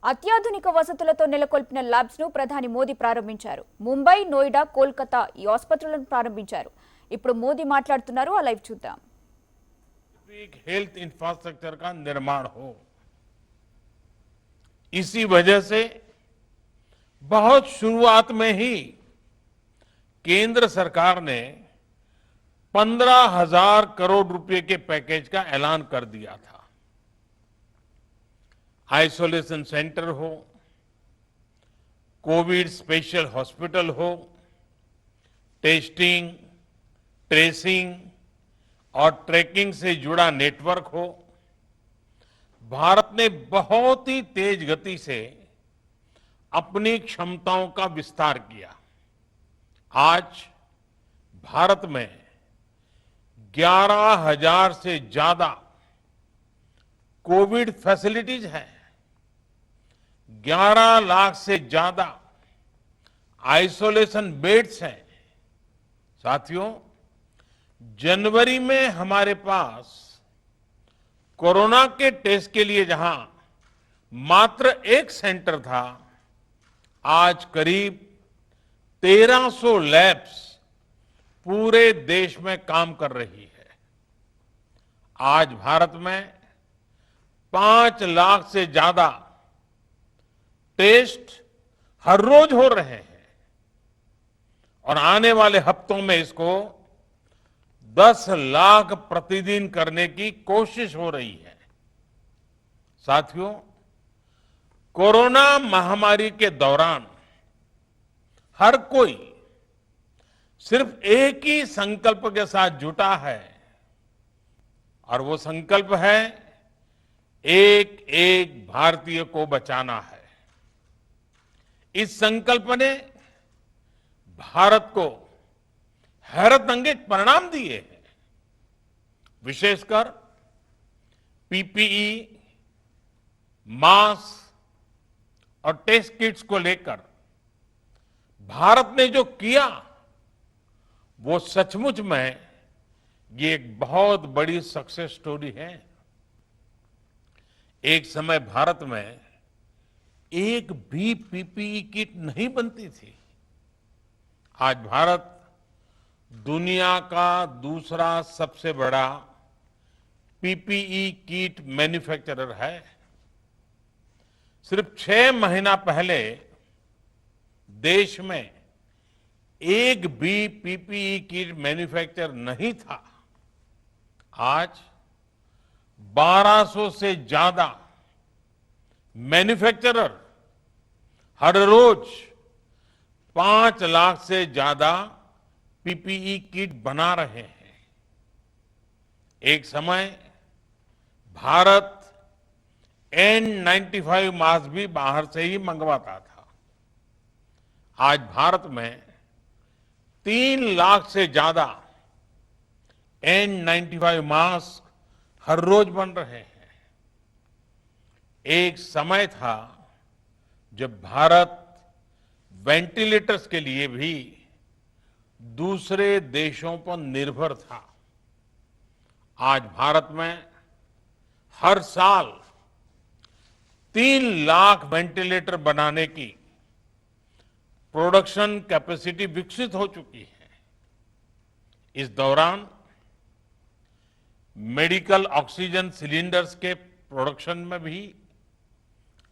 అత్యాధునిక వసతులతో నెలకొల్పిన ల్యాబ్స్ ను ప్రధాని మోదీ ప్రారంభించారు. ముంబై, నోయిడా, కోల్కతా ఈ ఆసుపత్రులను ప్రారంభించారు. ఇప్పుడు మోదీ మాట్లాడుతున్నారు. ఆ లైవ్ చూద్దాం. हेल्थ इंफ्रास्ट्रक्चर का निर्माण हो, इसी वजह से बहुत शुरुआत में ही केंद्र सरकार ने 15,000 करोड़ रुपए के पैकेज का ऐलान कर दिया था। आइसोलेशन सेंटर हो, कोविड स्पेशल हॉस्पिटल हो, टेस्टिंग, ट्रेसिंग और ट्रैकिंग से जुड़ा नेटवर्क हो, भारत ने बहुत ही तेज गति से अपनी क्षमताओं का विस्तार किया। आज भारत में 11,000 से ज्यादा कोविड फैसिलिटीज हैं, 11 लाख से ज्यादा आइसोलेशन बेड्स हैं। साथियों, जनवरी में हमारे पास कोरोना के टेस्ट के लिए जहां मात्र एक सेंटर था, आज करीब 1300 लैब्स पूरे देश में काम कर रही है। आज भारत में 5 लाख से ज्यादा टेस्ट हर रोज हो रहे हैं और आने वाले हफ्तों में इसको 10 लाख प्रतिदिन करने की कोशिश हो रही है। साथियों, कोरोना महामारी के दौरान हर कोई सिर्फ एक ही संकल्प के साथ जुटा है और वो संकल्प है एक एक भारतीय को बचाना है। इस संकल्प ने भारत को हैरतअंगेज परिणाम दिए हैं। विशेषकर पीपीई, मास्क और टेस्ट किट्स को लेकर भारत ने जो किया वो सचमुच में ये एक बहुत बड़ी सक्सेस स्टोरी है। एक समय भारत में एक भी पीपीई किट नहीं बनती थी। आज भारत दुनिया का दूसरा सबसे बड़ा पीपीई किट मैन्युफैक्चरर है। सिर्फ 6 महीना पहले देश में एक भी पीपीई किट मैन्युफैक्चर नहीं था। आज 1200 से ज्यादा मैन्युफैक्चरर हर रोज 5 लाख से ज्यादा पीपीई किट बना रहे हैं। एक समय भारत N95 मास्क भी बाहर से ही मंगवाता था। आज भारत में 3 लाख से ज्यादा N95 मास्क हर रोज बन रहे हैं। एक समय था जब भारत वेंटिलेटर्स के लिए भी दूसरे देशों पर निर्भर था। आज भारत में हर साल 3 लाख वेंटिलेटर बनाने की प्रोडक्शन कैपेसिटी विकसित हो चुकी है। इस दौरान मेडिकल ऑक्सीजन सिलेंडर्स के प्रोडक्शन में भी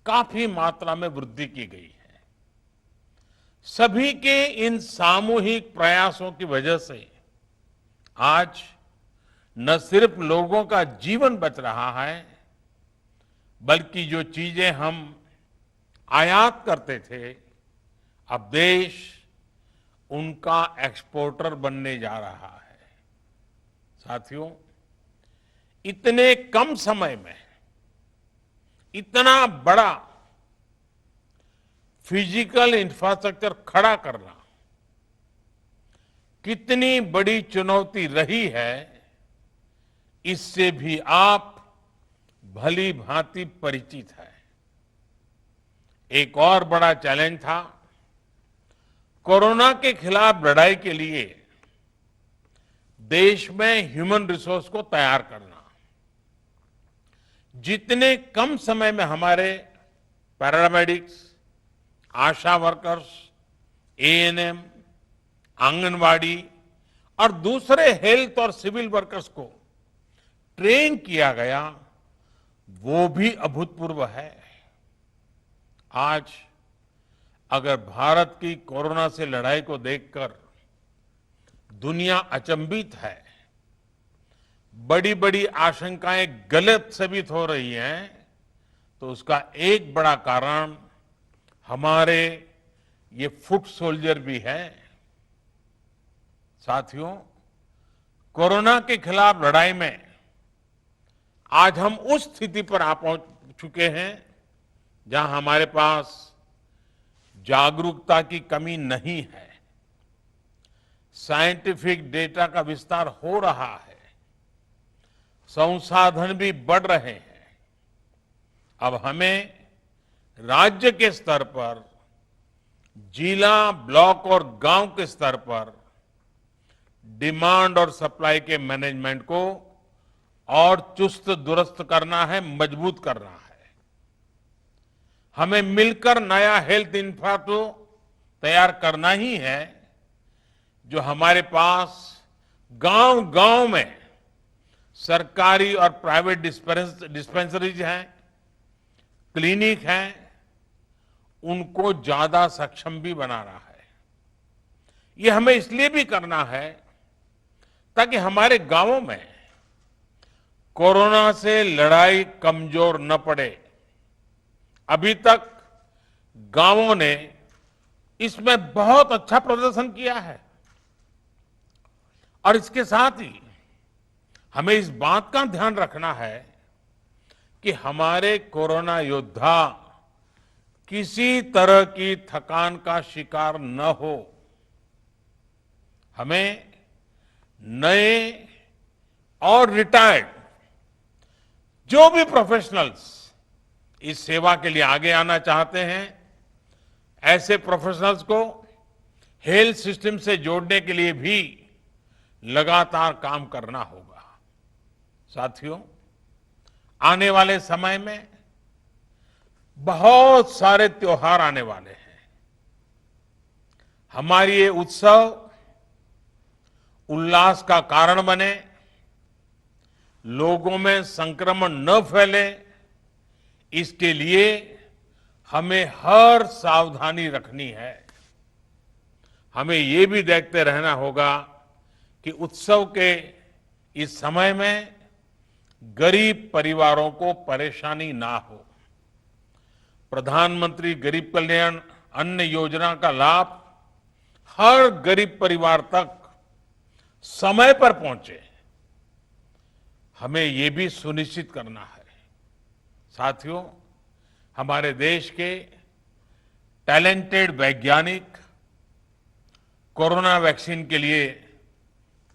काफी मात्रा में वृद्धि की गई है। सभी के इन सामूहिक प्रयासों की वजह से आज न सिर्फ लोगों का जीवन बच रहा है, बल्कि जो चीजें हम आयात करते थे, अब देश उनका एक्सपोर्टर बनने जा रहा है। साथियों, इतने कम समय में इतना बड़ा फिजिकल इंफ्रास्ट्रक्चर खड़ा करना कितनी बड़ी चुनौती रही है, इससे भी आप भली भांति परिचित है। एक और बड़ा चैलेंज था कोरोना के खिलाफ लड़ाई के लिए देश में ह्यूमन रिसोर्स को तैयार करना। जितने कम समय में हमारे पैरामेडिक्स, आशा वर्कर्स, एएनएम, आंगनवाड़ी और दूसरे हेल्थ और सिविल वर्कर्स को ट्रेन किया गया, वो भी अभूतपूर्व है। आज अगर भारत की कोरोना से लड़ाई को देखकर दुनिया अचंभित है, बड़ी बड़ी आशंकाएं गलत साबित हो रही हैं, तो उसका एक बड़ा कारण हमारे ये फुट सोल्जर भी है। साथियों, कोरोना के खिलाफ लड़ाई में आज हम उस स्थिति पर आ पहुंच चुके हैं जहां हमारे पास जागरूकता की कमी नहीं है। साइंटिफिक डेटा का विस्तार हो रहा है, संसाधन भी बढ़ रहे हैं। अब हमें राज्य के स्तर पर, जिला, ब्लॉक और गांव के स्तर पर डिमांड और सप्लाई के मैनेजमेंट को और चुस्त दुरुस्त करना है, मजबूत करना है। हमें मिलकर नया हेल्थ इंफ्रास्ट्रक्चर तैयार करना ही है, जो हमारे पास गांव-गांव में सरकारी और प्राइवेट डिस्पेंसरीज हैं, क्लिनिक हैं, उनको ज्यादा सक्षम भी बना रहा है। ये हमें इसलिए भी करना है ताकि हमारे गांवों में कोरोना से लड़ाई कमजोर न पड़े। अभी तक गांवों ने इसमें बहुत अच्छा प्रदर्शन किया है और इसके साथ ही हमें इस बात का ध्यान रखना है कि हमारे कोरोना योद्धा किसी तरह की थकान का शिकार न हो। हमें नए और रिटायर्ड जो भी प्रोफेशनल्स इस सेवा के लिए आगे आना चाहते हैं, ऐसे प्रोफेशनल्स को हेल्थ सिस्टम से जोड़ने के लिए भी लगातार काम करना होगा। साथियों, आने वाले समय में बहुत सारे त्योहार आने वाले हैं। हमारी ये उत्सव उल्लास का कारण बने, लोगों में संक्रमण न फैले, इसके लिए हमें हर सावधानी रखनी है। हमें ये भी देखते रहना होगा कि उत्सव के इस समय में गरीब परिवारों को परेशानी ना हो। प्रधानमंत्री गरीब कल्याण अन्न योजना का लाभ हर गरीब परिवार तक समय पर पहुंचे, हमें ये भी सुनिश्चित करना है। साथियों, हमारे देश के टैलेंटेड वैज्ञानिक कोरोना वैक्सीन के लिए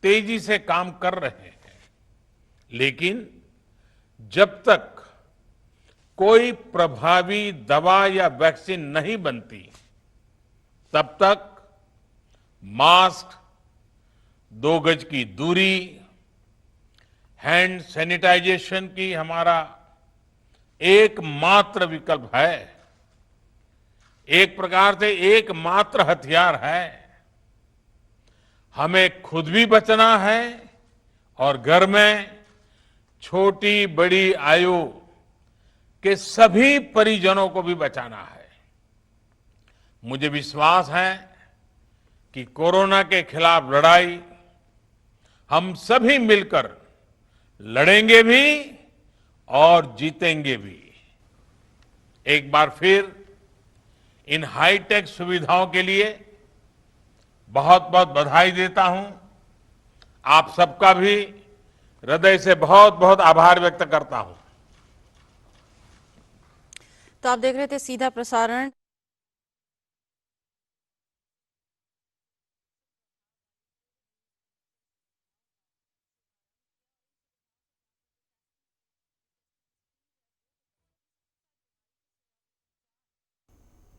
तेजी से काम कर रहे हैं, लेकिन जब तक कोई प्रभावी दवा या वैक्सीन नहीं बनती, तब तक मास्क, 2 गज की दूरी, हैंड सैनिटाइजेशन की हमारा एकमात्र विकल्प है, एक प्रकार से एकमात्र हथियार है। हमें खुद भी बचना है और घर में छोटी बड़ी आयु के सभी परिजनों को भी बचाना है। मुझे विश्वास है कि कोरोना के खिलाफ लड़ाई हम सभी मिलकर लड़ेंगे भी और जीतेंगे भी। एक बार फिर इन हाईटेक सुविधाओं के लिए बहुत बहुत बधाई देता हूं। आप सबका भी हृदय से बहुत बहुत आभार व्यक्त करता हूं। तो आप देख रहे थे सीधा प्रसारण।